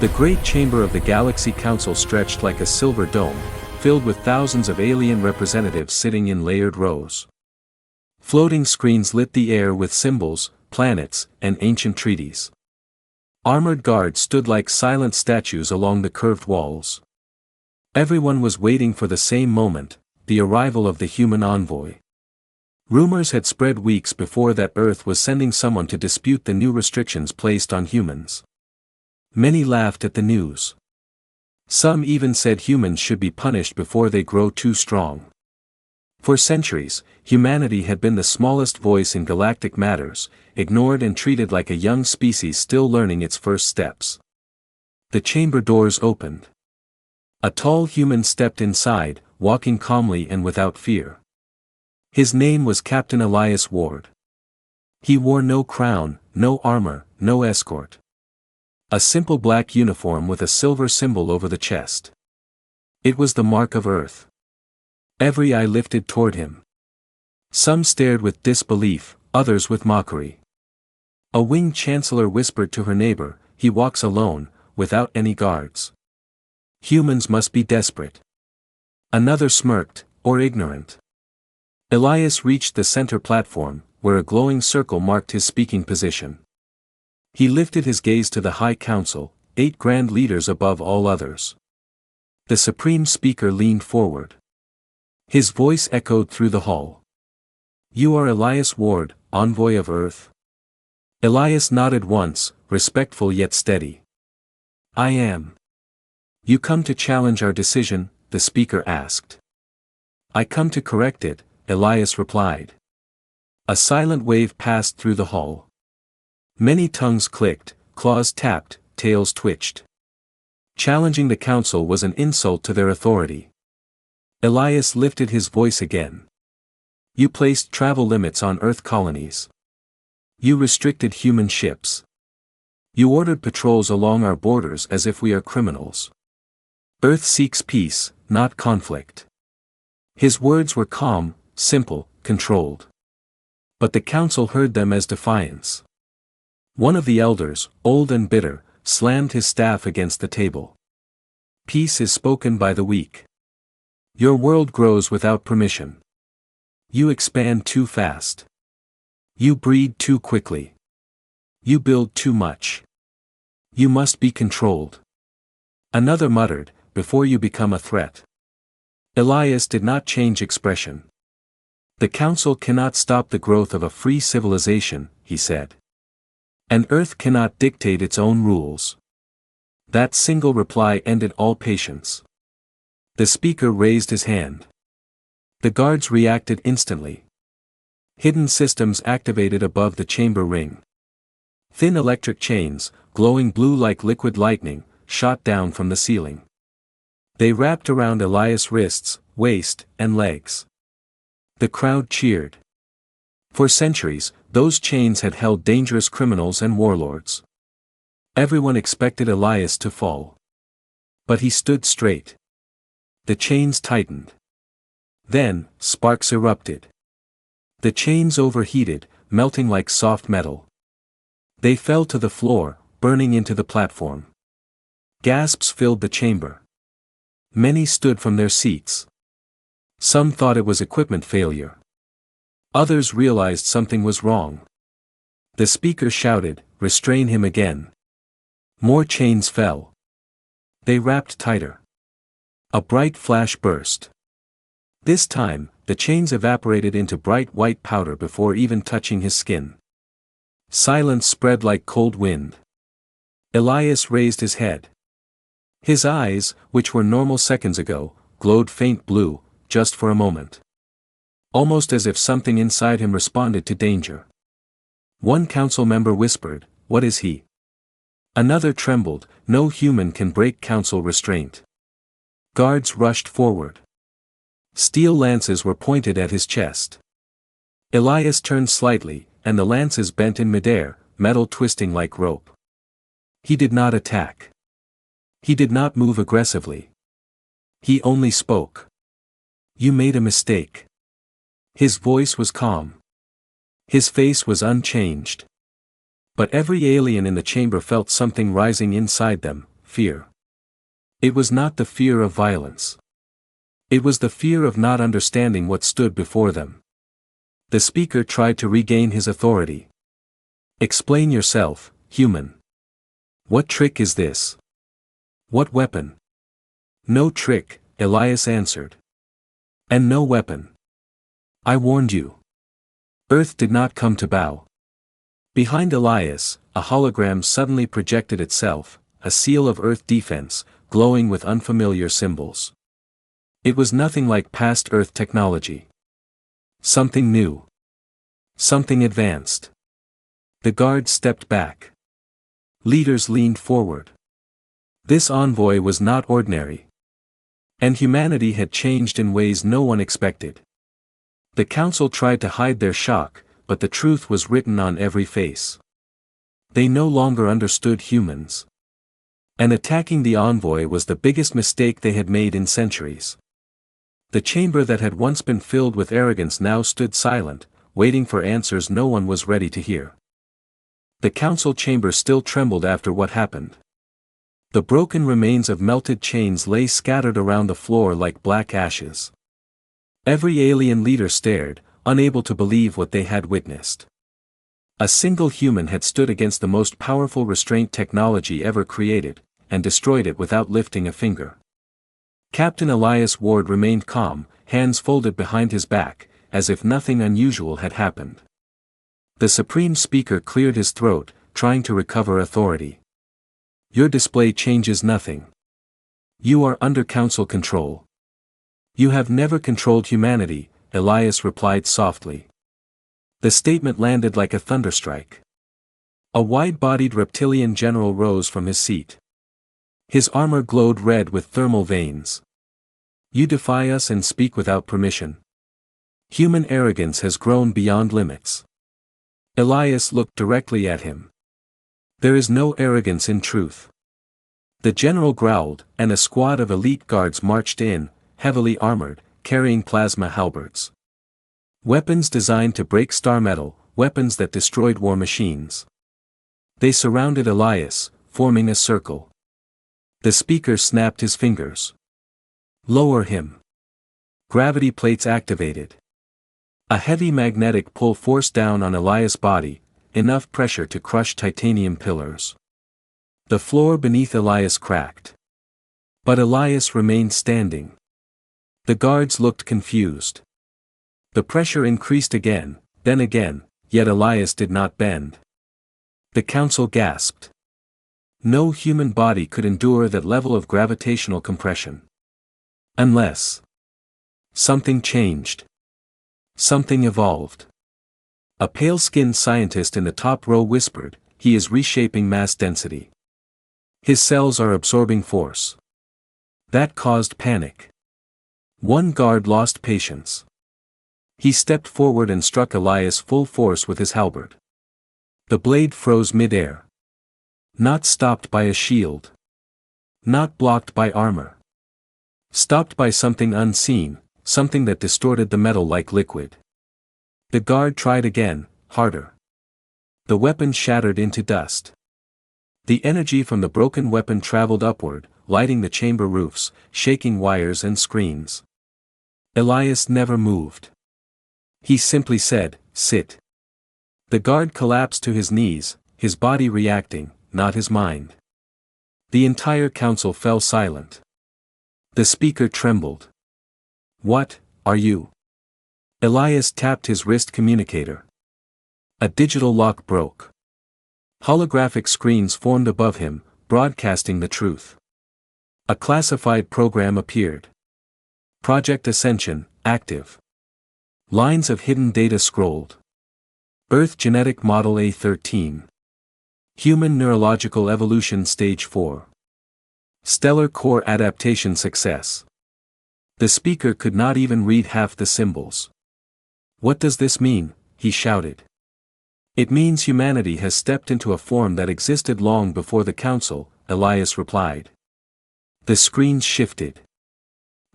The great chamber of the Galaxy Council stretched like a silver dome, filled with thousands of alien representatives sitting in layered rows. Floating screens lit the air with symbols, planets, and ancient treaties. Armored guards stood like silent statues along the curved walls. Everyone was waiting for the same moment, the arrival of the human envoy. Rumors had spread weeks before that Earth was sending someone to dispute the new restrictions placed on humans. Many laughed at the news. Some even said humans should be punished before they grow too strong. For centuries, humanity had been the smallest voice in galactic matters, ignored and treated like a young species still learning its first steps. The chamber doors opened. A tall human stepped inside, walking calmly and without fear. His name was Captain Elias Ward. He wore no crown, no armor, no escort. A simple black uniform with a silver symbol over the chest. It was the mark of Earth. Every eye lifted toward him. Some stared with disbelief, others with mockery. A winged chancellor whispered to her neighbor, "He walks alone, without any guards. Humans must be desperate." Another smirked, "Or ignorant." Elias reached the center platform, where a glowing circle marked his speaking position. He lifted his gaze to the High Council, 8 grand leaders above all others. The Supreme Speaker leaned forward. His voice echoed through the hall. "You are Elias Ward, envoy of Earth?" Elias nodded once, respectful yet steady. "I am." "You come to challenge our decision?" the speaker asked. "I come to correct it," Elias replied. A silent wave passed through the hall. Many tongues clicked, claws tapped, tails twitched. Challenging the council was an insult to their authority. Elias lifted his voice again. "You placed travel limits on Earth colonies. You restricted human ships. You ordered patrols along our borders as if we are criminals. Earth seeks peace, not conflict." His words were calm, simple, controlled. But the council heard them as defiance. One of the elders, old and bitter, slammed his staff against the table. "Peace is spoken by the weak. Your world grows without permission. You expand too fast. You breed too quickly. You build too much. You must be controlled." Another muttered, "Before you become a threat." Elias did not change expression. "The council cannot stop the growth of a free civilization," he said. "And Earth cannot dictate its own rules." That single reply ended all patience. The speaker raised his hand. The guards reacted instantly. Hidden systems activated above the chamber ring. Thin electric chains, glowing blue like liquid lightning, shot down from the ceiling. They wrapped around Elias' wrists, waist, and legs. The crowd cheered. For centuries, those chains had held dangerous criminals and warlords. Everyone expected Elias to fall. But he stood straight. The chains tightened. Then, sparks erupted. The chains overheated, melting like soft metal. They fell to the floor, burning into the platform. Gasps filled the chamber. Many stood from their seats. Some thought it was equipment failure. Others realized something was wrong. The speaker shouted, "Restrain him again." More chains fell. They wrapped tighter. A bright flash burst. This time, the chains evaporated into bright white powder before even touching his skin. Silence spread like cold wind. Elias raised his head. His eyes, which were normal seconds ago, glowed faint blue, just for a moment. Almost as if something inside him responded to danger. One council member whispered, "What is he?" Another trembled, "No human can break council restraint." Guards rushed forward. Steel lances were pointed at his chest. Elias turned slightly, and the lances bent in midair, metal twisting like rope. He did not attack. He did not move aggressively. He only spoke. "You made a mistake." His voice was calm. His face was unchanged. But every alien in the chamber felt something rising inside them, fear. It was not the fear of violence. It was the fear of not understanding what stood before them. The speaker tried to regain his authority. Explain yourself, human. What trick is this? What weapon? No trick, Elias answered. And no weapon. I warned you. Earth did not come to bow. Behind Elias, a hologram suddenly projected itself, a seal of Earth defense, glowing with unfamiliar symbols. It was nothing like past Earth technology. Something new. Something advanced. The guards stepped back. Leaders leaned forward. This envoy was not ordinary. And humanity had changed in ways no one expected. The council tried to hide their shock, but the truth was written on every face. They no longer understood humans. And attacking the envoy was the biggest mistake they had made in centuries. The chamber that had once been filled with arrogance now stood silent, waiting for answers no one was ready to hear. The council chamber still trembled after what happened. The broken remains of melted chains lay scattered around the floor like black ashes. Every alien leader stared, unable to believe what they had witnessed. A single human had stood against the most powerful restraint technology ever created, and destroyed it without lifting a finger. Captain Elias Ward remained calm, hands folded behind his back, as if nothing unusual had happened. The Supreme Speaker cleared his throat, trying to recover authority. Your display changes nothing. You are under council control. You have never controlled humanity, Elias replied softly. The statement landed like a thunderstrike. A wide-bodied reptilian general rose from his seat. His armor glowed red with thermal veins. You defy us and speak without permission. Human arrogance has grown beyond limits. Elias looked directly at him. There is no arrogance in truth. The general growled, and a squad of elite guards marched in, heavily armored, carrying plasma halberds. Weapons designed to break star metal, weapons that destroyed war machines. They surrounded Elias, forming a circle. The speaker snapped his fingers. Lower him. Gravity plates activated. A heavy magnetic pull forced down on Elias' body, enough pressure to crush titanium pillars. The floor beneath Elias cracked. But Elias remained standing. The guards looked confused. The pressure increased again, then again, yet Elias did not bend. The council gasped. No human body could endure that level of gravitational compression. Unless something changed. Something evolved. A pale-skinned scientist in the top row whispered, he is reshaping mass density. His cells are absorbing force. That caused panic. One guard lost patience. He stepped forward and struck Elias full force with his halberd. The blade froze mid-air. Not stopped by a shield. Not blocked by armor. Stopped by something unseen, something that distorted the metal like liquid. The guard tried again, harder. The weapon shattered into dust. The energy from the broken weapon traveled upward, lighting the chamber roofs, shaking wires and screens. Elias never moved. He simply said, sit. The guard collapsed to his knees, his body reacting, not his mind. The entire council fell silent. The speaker trembled. What, are you? Elias tapped his wrist communicator. A digital lock broke. Holographic screens formed above him, broadcasting the truth. A classified program appeared. Project Ascension, active. Lines of hidden data scrolled. Earth Genetic Model A13. Human Neurological Evolution Stage 4. Stellar Core Adaptation Success. The speaker could not even read half the symbols. What does this mean? He shouted. It means humanity has stepped into a form that existed long before the council, Elias replied. The screens shifted.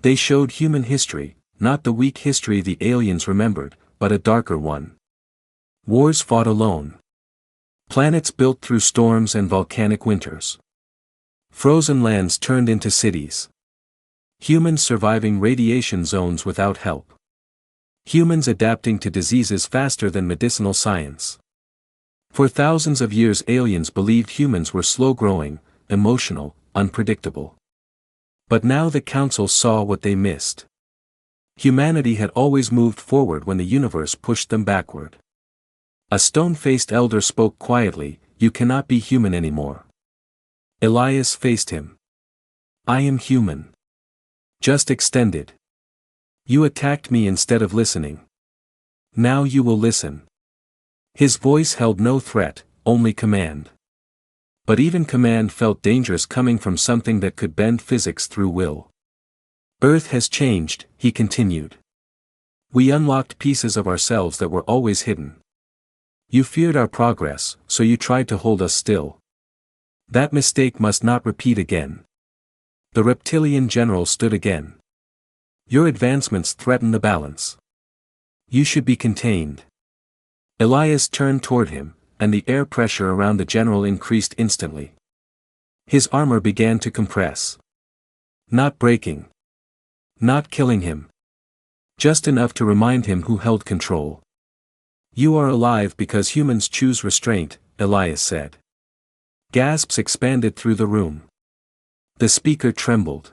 They showed human history, not the weak history the aliens remembered, but a darker one. Wars fought alone. Planets built through storms and volcanic winters. Frozen lands turned into cities. Humans surviving radiation zones without help. Humans adapting to diseases faster than medicinal science. For thousands of years aliens believed humans were slow-growing, emotional, unpredictable. But now the Council saw what they missed. Humanity had always moved forward when the universe pushed them backward. A stone-faced elder spoke quietly, "You cannot be human anymore." Elias faced him. "I am human. Just extended. You attacked me instead of listening. Now you will listen." His voice held no threat, only command. But even command felt dangerous coming from something that could bend physics through will. "Earth has changed," he continued. "We unlocked pieces of ourselves that were always hidden. You feared our progress, so you tried to hold us still. That mistake must not repeat again." The reptilian general stood again. "Your advancements threaten the balance. You should be contained." Elias turned toward him, and the air pressure around the general increased instantly. His armor began to compress. Not breaking. Not killing him. Just enough to remind him who held control. "You are alive because humans choose restraint," Elias said. Gasps expanded through the room. The speaker trembled.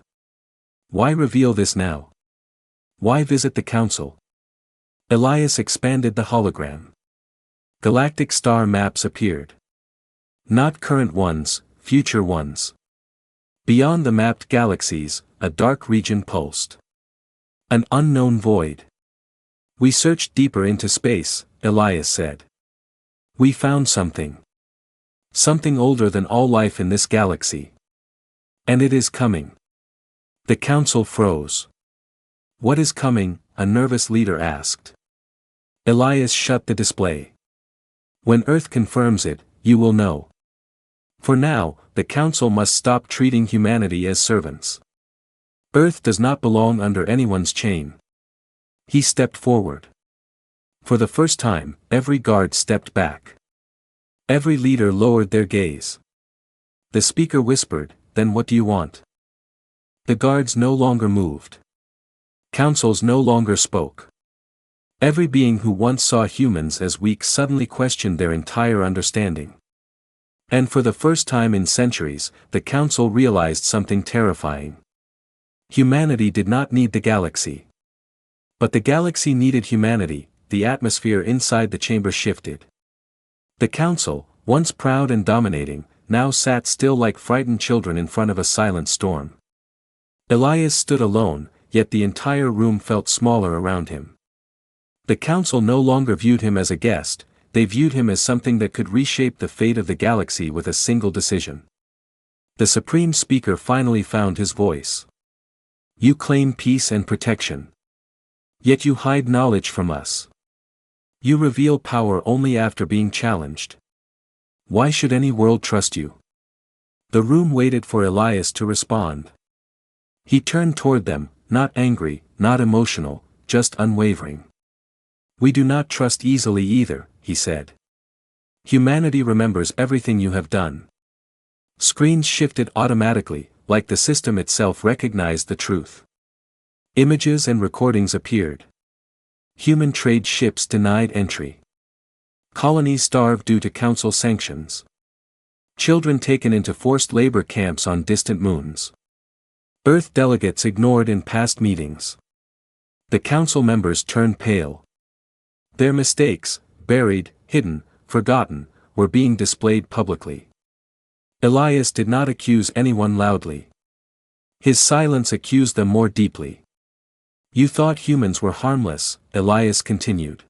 "Why reveal this now? Why visit the Council?" Elias expanded the hologram. Galactic star maps appeared. Not current ones, future ones. Beyond the mapped galaxies, a dark region pulsed. An unknown void. "We searched deeper into space," Elias said. "We found something. Something older than all life in this galaxy. And it is coming." The Council froze. "What is coming?" a nervous leader asked. Elias shut the display. "When Earth confirms it, you will know. For now, the Council must stop treating humanity as servants. Earth does not belong under anyone's chain." He stepped forward. For the first time, every guard stepped back. Every leader lowered their gaze. The speaker whispered, "Then what do you want?" The guards no longer moved. Councils no longer spoke. Every being who once saw humans as weak suddenly questioned their entire understanding. And for the first time in centuries, the Council realized something terrifying. Humanity did not need the galaxy. But the galaxy needed humanity. The atmosphere inside the chamber shifted. The Council, once proud and dominating, now sat still like frightened children in front of a silent storm. Elias stood alone, yet the entire room felt smaller around him. The Council no longer viewed him as a guest, they viewed him as something that could reshape the fate of the galaxy with a single decision. The Supreme Speaker finally found his voice. "You claim peace and protection. Yet you hide knowledge from us. You reveal power only after being challenged. Why should any world trust you?" The room waited for Elias to respond. He turned toward them, not angry, not emotional, just unwavering. "We do not trust easily either," he said. "Humanity remembers everything you have done." Screens shifted automatically, like the system itself recognized the truth. Images and recordings appeared. Human trade ships denied entry. Colonies starved due to Council sanctions. Children taken into forced labor camps on distant moons. Earth delegates ignored in past meetings. The Council members turned pale. Their mistakes, buried, hidden, forgotten, were being displayed publicly. Elias did not accuse anyone loudly. His silence accused them more deeply. "You thought humans were harmless," Elias continued.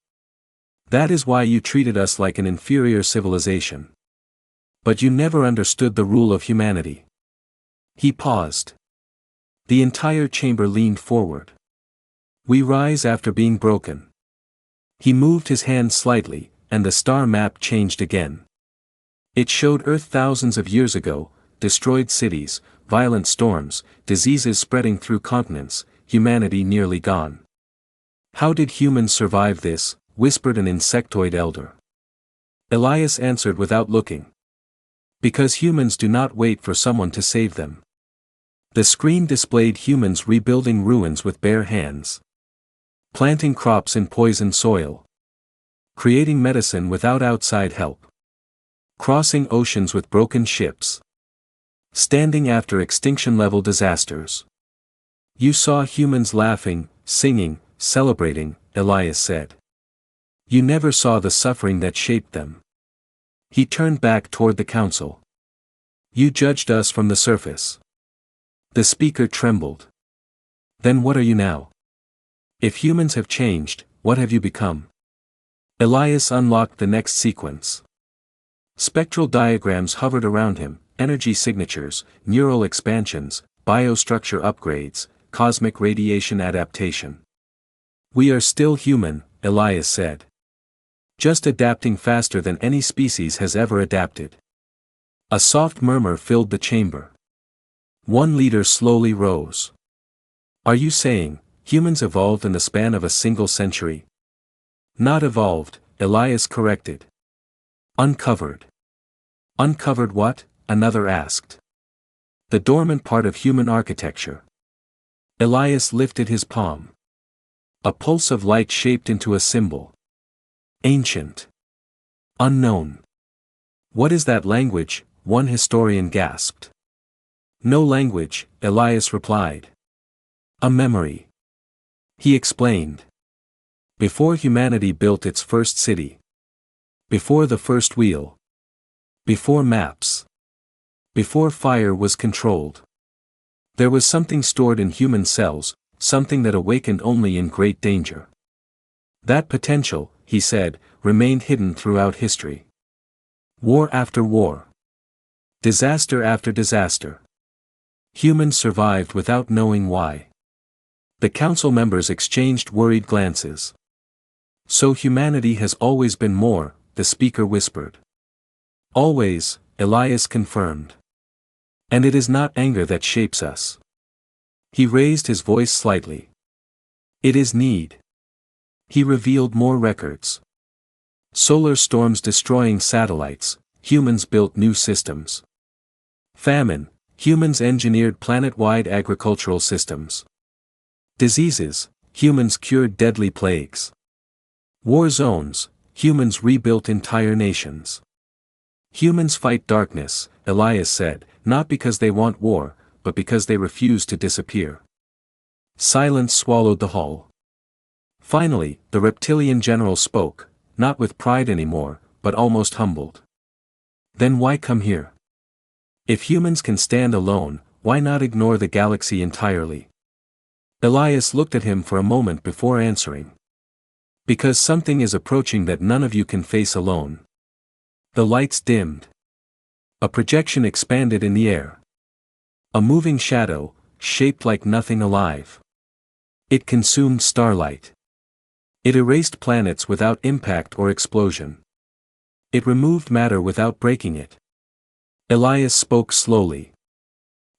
"That is why you treated us like an inferior civilization. But you never understood the rule of humanity." He paused. The entire chamber leaned forward. "We rise after being broken." He moved his hand slightly, and the star map changed again. It showed Earth thousands of years ago, destroyed cities, violent storms, diseases spreading through continents, humanity nearly gone. "How did humans survive this?" whispered an insectoid elder. Elias answered without looking. Because humans do not wait for someone to save them. The screen displayed humans rebuilding ruins with bare hands. Planting crops in poisoned soil. Creating medicine without outside help. Crossing oceans with broken ships. Standing after extinction-level disasters. You saw humans laughing, singing, celebrating, Elias said. You never saw the suffering that shaped them. He turned back toward the council. You judged us from the surface. The speaker trembled. Then what are you now? If humans have changed, what have you become? Elias unlocked the next sequence. Spectral diagrams hovered around him, energy signatures, neural expansions, biostructure upgrades, cosmic radiation adaptation. We are still human, Elias said. Just adapting faster than any species has ever adapted. A soft murmur filled the chamber. One leader slowly rose. Are you saying, humans evolved in the span of a single century? Not evolved, Elias corrected. Uncovered. Uncovered what? Another asked. The dormant part of human architecture. Elias lifted his palm. A pulse of light shaped into a symbol. Ancient. Unknown. What is that language? One historian gasped. No language, Elias replied. A memory. He explained. Before humanity built its first city. Before the first wheel. Before maps. Before fire was controlled. There was something stored in human cells, something that awakened only in great danger. That potential, he said, remained hidden throughout history. War after war. Disaster after disaster. Humans survived without knowing why. The council members exchanged worried glances. So humanity has always been more, the speaker whispered. Always, Elias confirmed. And it is not anger that shapes us. He raised his voice slightly. It is need. He revealed more records. Solar storms destroying satellites, humans built new systems. Famine, humans engineered planet-wide agricultural systems. Diseases, humans cured deadly plagues. War zones, humans rebuilt entire nations. Humans fight darkness, Elias said, not because they want war, but because they refuse to disappear. Silence swallowed the hall. Finally, the reptilian general spoke, not with pride anymore, but almost humbled. Then why come here? If humans can stand alone, why not ignore the galaxy entirely? Elias looked at him for a moment before answering. Because something is approaching that none of you can face alone. The lights dimmed. A projection expanded in the air. A moving shadow, shaped like nothing alive. It consumed starlight. It erased planets without impact or explosion. It removed matter without breaking it. Elias spoke slowly.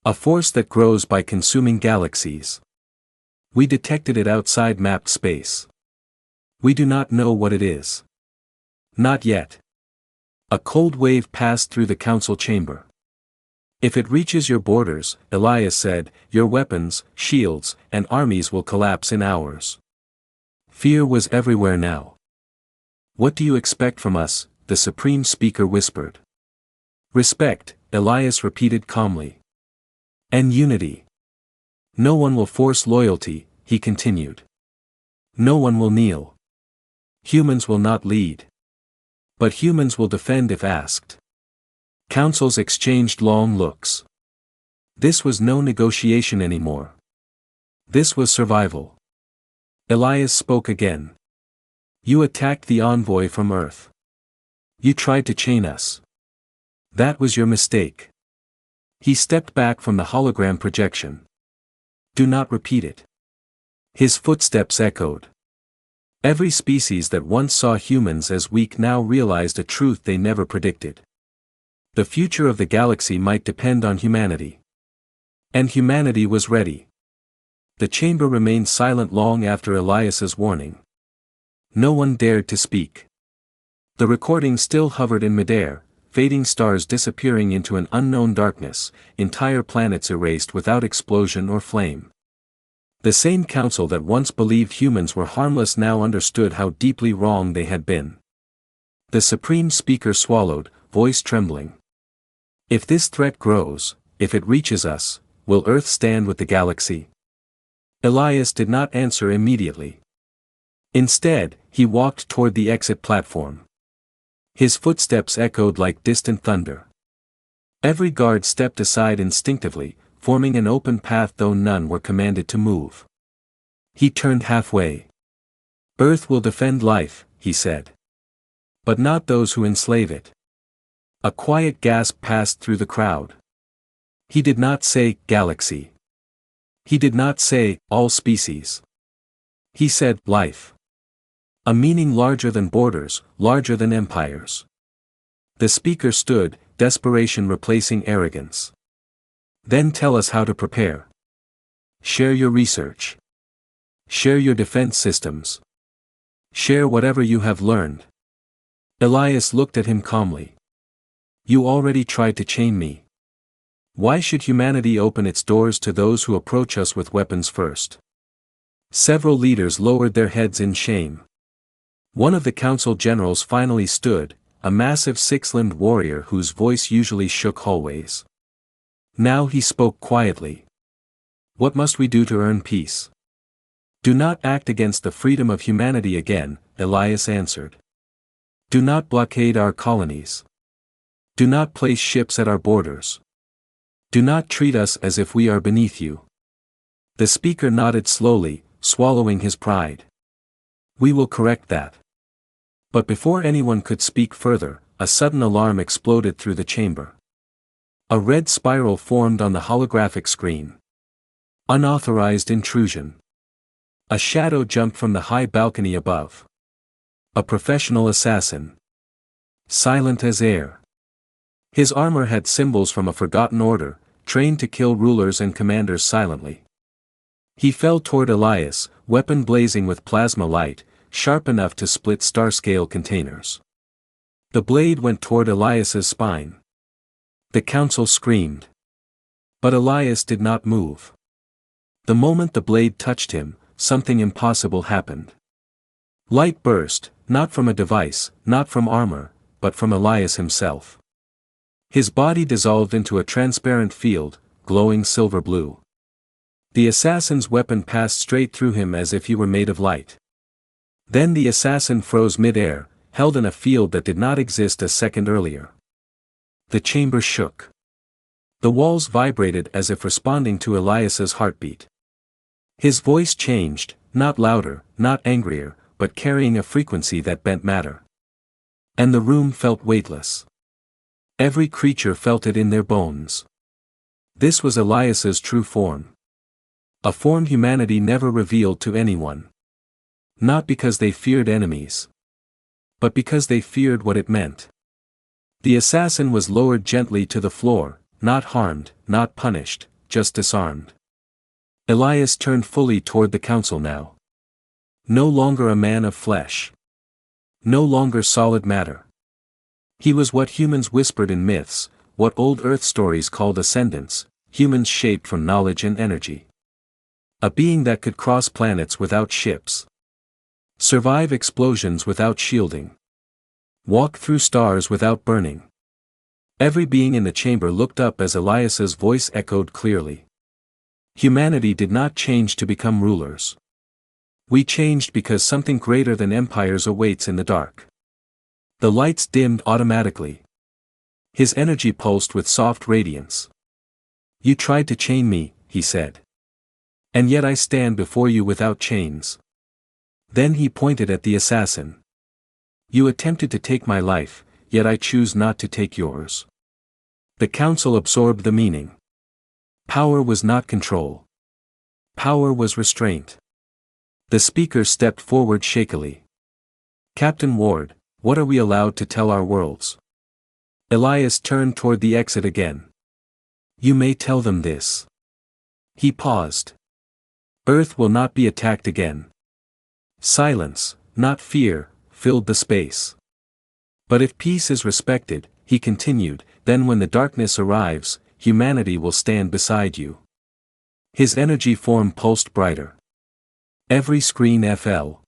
A force that grows by consuming galaxies. We detected it outside mapped space. We do not know what it is. Not yet. A cold wave passed through the council chamber. If it reaches your borders, Elias said, your weapons, shields, and armies will collapse in hours. Fear was everywhere now. What do you expect from us? The Supreme Speaker whispered. Respect, Elias repeated calmly. And unity. No one will force loyalty, he continued. No one will kneel. Humans will not lead. But humans will defend if asked. Councils exchanged long looks. This was no negotiation anymore. This was survival. Elias spoke again. You attacked the envoy from Earth. You tried to chain us. That was your mistake. He stepped back from the hologram projection. Do not repeat it. His footsteps echoed. Every species that once saw humans as weak now realized a truth they never predicted. The future of the galaxy might depend on humanity. And humanity was ready. The chamber remained silent long after Elias's warning. No one dared to speak. The recording still hovered in midair, fading stars disappearing into an unknown darkness, entire planets erased without explosion or flame. The same council that once believed humans were harmless now understood how deeply wrong they had been. The Supreme Speaker swallowed, voice trembling. If this threat grows, if it reaches us, will Earth stand with the galaxy? Elias did not answer immediately. Instead, he walked toward the exit platform. His footsteps echoed like distant thunder. Every guard stepped aside instinctively, forming an open path though none were commanded to move. He turned halfway. Earth will defend life, he said. But not those who enslave it. A quiet gasp passed through the crowd. He did not say, galaxy. He did not say, all species. He said, life. A meaning larger than borders, larger than empires. The speaker stood, desperation replacing arrogance. Then tell us how to prepare. Share your research. Share your defense systems. Share whatever you have learned. Elias looked at him calmly. You already tried to chain me. Why should humanity open its doors to those who approach us with weapons first? Several leaders lowered their heads in shame. One of the council generals finally stood, a massive six-limbed warrior whose voice usually shook hallways. Now he spoke quietly. What must we do to earn peace? Do not act against the freedom of humanity again, Elias answered. Do not blockade our colonies. Do not place ships at our borders. Do not treat us as if we are beneath you. The speaker nodded slowly, swallowing his pride. We will correct that. But before anyone could speak further, a sudden alarm exploded through the chamber. A red spiral formed on the holographic screen. Unauthorized intrusion. A shadow jumped from the high balcony above. A professional assassin. Silent as air. His armor had symbols from a forgotten order, trained to kill rulers and commanders silently. He fell toward Elias, weapon blazing with plasma light, sharp enough to split star-scale containers. The blade went toward Elias's spine. The council screamed. But Elias did not move. The moment the blade touched him, something impossible happened. Light burst, not from a device, not from armor, but from Elias himself. His body dissolved into a transparent field, glowing silver blue. The assassin's weapon passed straight through him as if he were made of light. Then the assassin froze mid-air, held in a field that did not exist a second earlier. The chamber shook. The walls vibrated as if responding to Elias's heartbeat. His voice changed, not louder, not angrier, but carrying a frequency that bent matter. And the room felt weightless. Every creature felt it in their bones. This was Elias's true form. A form humanity never revealed to anyone. Not because they feared enemies. But because they feared what it meant. The assassin was lowered gently to the floor, not harmed, not punished, just disarmed. Elias turned fully toward the council now. No longer a man of flesh. No longer solid matter. He was what humans whispered in myths, what old Earth stories called ascendants, humans shaped from knowledge and energy. A being that could cross planets without ships. Survive explosions without shielding. Walk through stars without burning. Every being in the chamber looked up as Elias's voice echoed clearly. Humanity did not change to become rulers. We changed because something greater than empires awaits in the dark. The lights dimmed automatically. His energy pulsed with soft radiance. You tried to chain me, he said. And yet I stand before you without chains. Then he pointed at the assassin. You attempted to take my life, yet I choose not to take yours. The council absorbed the meaning. Power was not control. Power was restraint. The speaker stepped forward shakily. Captain Ward, what are we allowed to tell our worlds? Elias turned toward the exit again. You may tell them this. He paused. Earth will not be attacked again. Silence, not fear, filled the space. But if peace is respected, he continued, then when the darkness arrives, humanity will stand beside you. His energy form pulsed brighter. Every screen FL.